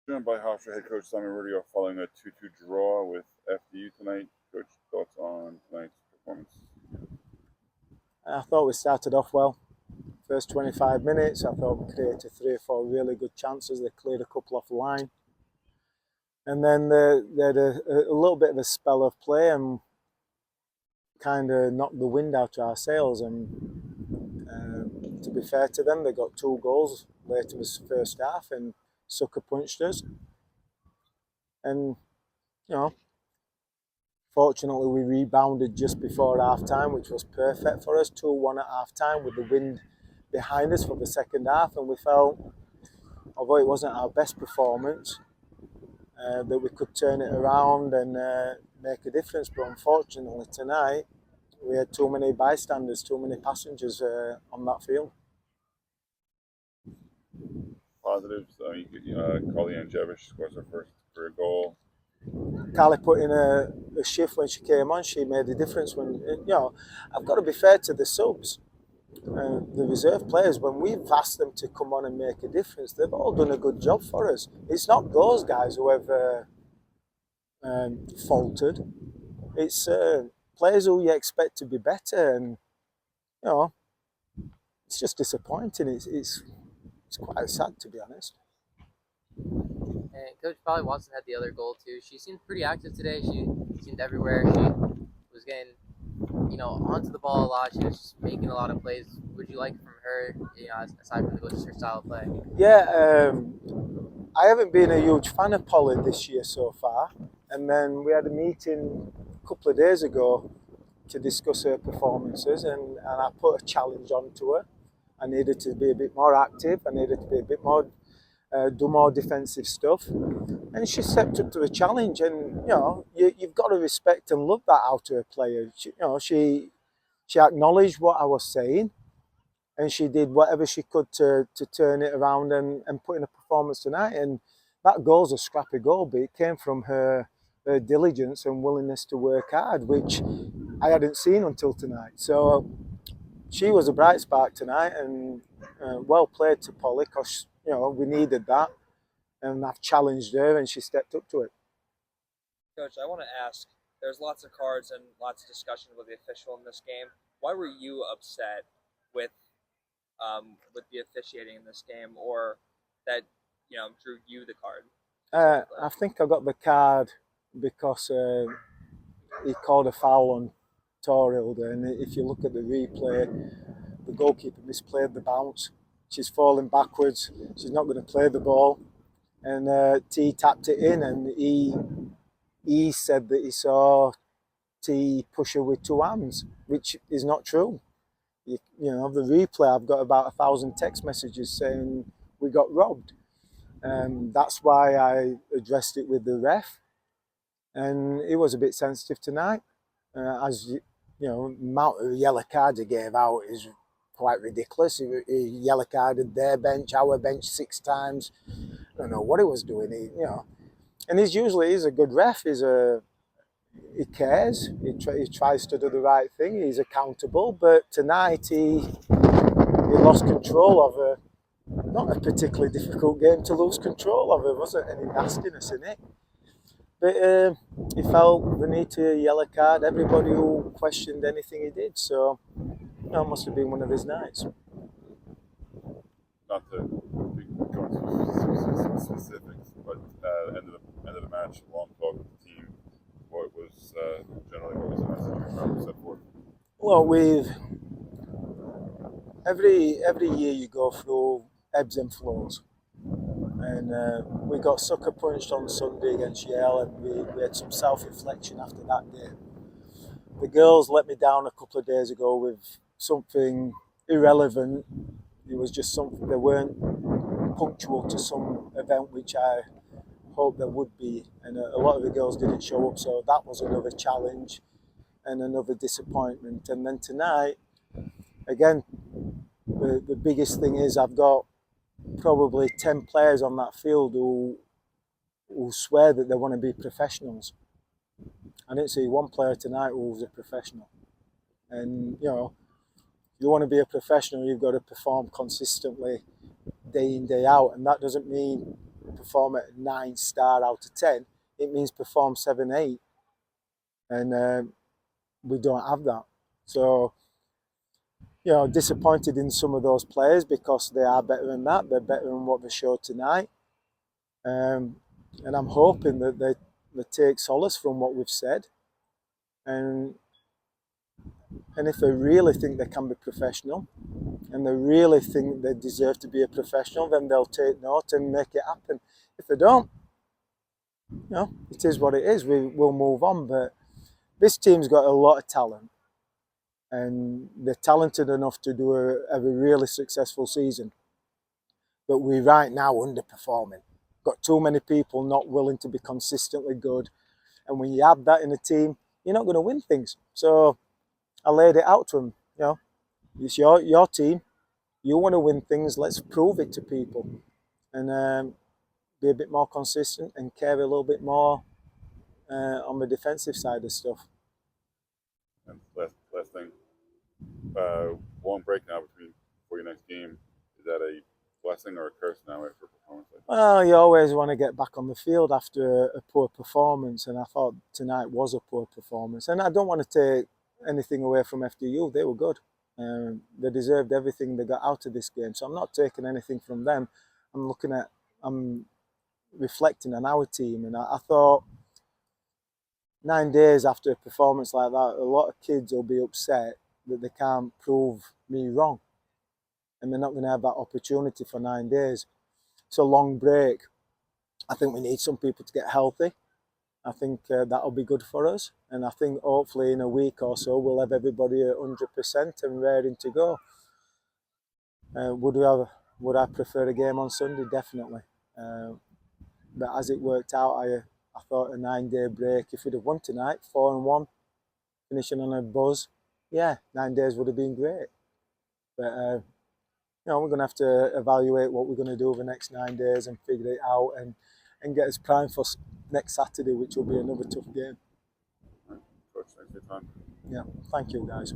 Joined by Hofstra head coach Simon Riddiough following a 2-2 draw with FDU tonight. Coach, thoughts on tonight's performance? I thought we started off well. First 25 minutes, I thought we created 3 or 4 really good chances. They cleared a couple off the line. And then they had a little bit of a spell of play and kind of knocked the wind out of our sails. And to be fair to them, they got 2 goals late in the first half and sucker punched us. And, fortunately, we rebounded just before half time, which was perfect for us. 2-1 at half time with the wind behind us for the second half. And we felt, although it wasn't our best performance, that we could turn it around and make a difference. But unfortunately, tonight, we had too many bystanders, too many passengers on that field. Positives, Colleen and Jevish scores her first career goal. Carly put in a shift when she came on. She made a difference. I've got to be fair to the subs, the reserve players. When we've asked them to come on and make a difference, they've all done a good job for us. It's not those guys who have faltered. It's players who you expect to be better, and it's just disappointing. It's quite sad, to be honest. And Coach probably Watson had the other goal too. She seemed pretty active today. She seemed everywhere. She was getting, onto the ball a lot. She was just making a lot of plays. What would you like from her, aside from just her style of play? Yeah, I haven't been a huge fan of Polly this year so far. And then we had a meeting a couple of days ago to discuss her performances, and I put a challenge onto her. I needed to be a bit more active. I needed to be a bit more, do more defensive stuff. And she stepped up to the challenge. And, you've got to respect and love that out of a player. She acknowledged what I was saying, and she did whatever she could to turn it around and put in a performance tonight. And that goal's a scrappy goal, but it came from her diligence and willingness to work hard, which I hadn't seen until tonight. So she was a bright spark tonight, and well played to Polly, because we needed that, and I've challenged her and she stepped up to it. Coach, I want to ask, there's lots of cards and lots of discussion with the official in this game. Why were you upset with the officiating in this game, or that drew you the card? I think I got the card because he called a foul on Torhilde, and if you look at the replay, the goalkeeper misplayed the bounce. She's falling backwards. She's not going to play the ball, and T tapped it in, and he said that he saw T push her with 2 hands, which is not true. The replay, I've got about 1,000 text messages saying we got robbed. That's why I addressed it with the ref, and it was a bit sensitive tonight. The amount of yellow cards he gave out is quite ridiculous. He yellow carded their bench, our bench 6 times. I don't know what he was doing. And he's a good ref. He cares. He tries to do the right thing. He's accountable. But tonight he lost control of not a particularly difficult game to lose control of. There wasn't any nastiness in it. But he felt the need to yellow card everybody who questioned anything he did. So, it must have been one of his nights. Not to go into specifics, but end of the match, long talk with the team. What was the message you set forth? Well, every year you go through ebbs and flows, and we got sucker punched on Sunday against Yale, and we had some self-reflection after that game. The girls let me down a couple of days ago with something irrelevant. It was just something, they weren't punctual to some event which I hoped there would be, and a lot of the girls didn't show up, so that was another challenge and another disappointment. And then tonight, again, the biggest thing is I've got probably 10 players on that field who swear that they want to be professionals. I didn't see one player tonight who was a professional. And, if you want to be a professional, you've got to perform consistently, day in, day out. And that doesn't mean perform at a 9-star out of 10. It means perform 7, 8. And we don't have that. So, disappointed in some of those players because they are better than that. They're better than what they showed tonight. And I'm hoping that they take solace from what we've said. And if they really think they can be professional, and they really think they deserve to be a professional, then they'll take note and make it happen. If they don't, it is what it is. We'll move on. But this team's got a lot of talent, and they're talented enough to have a really successful season. But we're right now underperforming. Got too many people not willing to be consistently good. And when you have that in a team, you're not going to win things. So I laid it out to them. It's your team. You want to win things. Let's prove it to people. And be a bit more consistent and care a little bit more on the defensive side of stuff. And last thing, long break now before your next game. Is that a blessing or a curse now after a performance like that? Well, you always want to get back on the field after a poor performance, and I thought tonight was a poor performance. And I don't want to take anything away from FDU. They were good. They deserved everything they got out of this game. So I'm not taking anything from them. I'm reflecting on our team, and I thought 9 days after a performance like that, a lot of kids will be upset that they can't prove me wrong, and they're not going to have that opportunity for 9 days. It's a long break. I think we need some people to get healthy. I think that'll be good for us, and I think hopefully in a week or so we'll have everybody at 100% and raring to go. Would I prefer a game on Sunday? Definitely. But as it worked out, I thought a 9-day break, if we'd have won tonight, 4-1, finishing on a buzz, 9 days would have been great. But we're going to have to evaluate what we're going to do over the next 9 days and figure it out and get us primed for next Saturday, which will be another tough game. Coach, thanks for your time. Yeah, thank you guys.